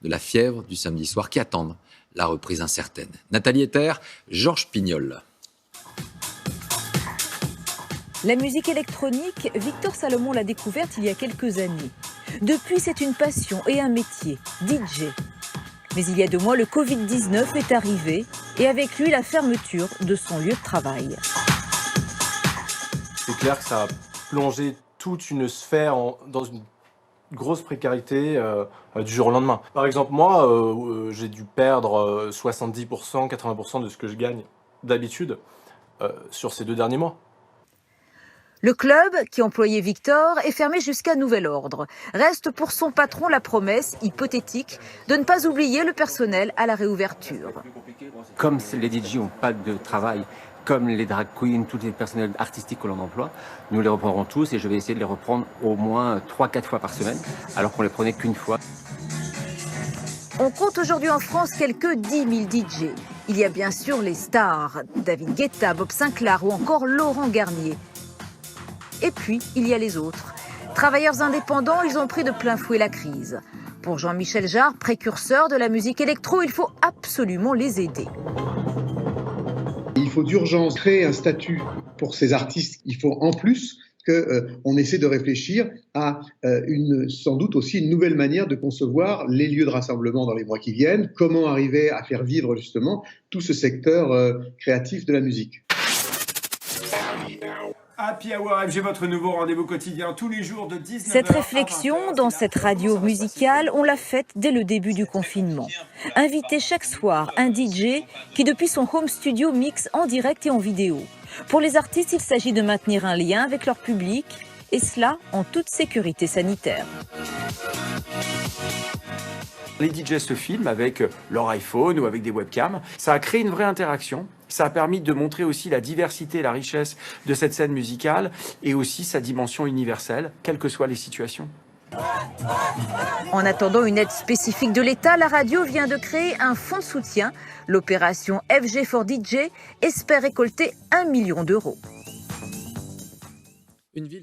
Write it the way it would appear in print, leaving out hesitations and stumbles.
de la fièvre du samedi soir qui attendent la reprise incertaine. Nathalie Ether, Georges Pignol. La musique électronique, Victor Salomon l'a découverte il y a quelques années. Depuis, c'est une passion et un métier, DJ. Mais il y a 2 mois, le Covid-19 est arrivé et avec lui, la fermeture de son lieu de travail. C'est clair que ça a plongé toute une sphère dans une grosse précarité du jour au lendemain. Par exemple, moi, j'ai dû perdre 70%, 80% de ce que je gagne d'habitude sur ces 2 derniers mois. Le club, qui employait Victor, est fermé jusqu'à nouvel ordre. Reste pour son patron la promesse, hypothétique, de ne pas oublier le personnel à la réouverture. Comme les DJ n'ont pas de travail, comme les drag queens, tous les personnels artistiques que l'on emploie, nous les reprendrons tous et je vais essayer de les reprendre au moins 3-4 fois par semaine, alors qu'on les prenait qu'une fois. On compte aujourd'hui en France quelques 10 000 DJ. Il y a bien sûr les stars, David Guetta, Bob Sinclair ou encore Laurent Garnier. Et puis, il y a les autres. Travailleurs indépendants, ils ont pris de plein fouet la crise. Pour Jean-Michel Jarre, précurseur de la musique électro, il faut absolument les aider. Il faut d'urgence créer un statut pour ces artistes. Il faut en plus qu'on essaie de réfléchir à sans doute aussi une nouvelle manière de concevoir les lieux de rassemblement dans les mois qui viennent. Comment arriver à faire vivre justement tout ce secteur créatif de la musique. Happy Hour FG, votre nouveau rendez-vous quotidien tous les jours de 19h. Cette réflexion dans cette radio musicale, on l'a faite dès le début du confinement. Inviter chaque soir un DJ qui depuis son home studio mixe en direct et en vidéo. Pour les artistes, il s'agit de maintenir un lien avec leur public et cela en toute sécurité sanitaire. Les DJ se filment avec leur iPhone ou avec des webcams. Ça a créé une vraie interaction. Ça a permis de montrer aussi la diversité et la richesse de cette scène musicale et aussi sa dimension universelle, quelles que soient les situations. En attendant une aide spécifique de l'État, la radio vient de créer un fonds de soutien. L'opération FG for DJ espère récolter 1 million d'euros.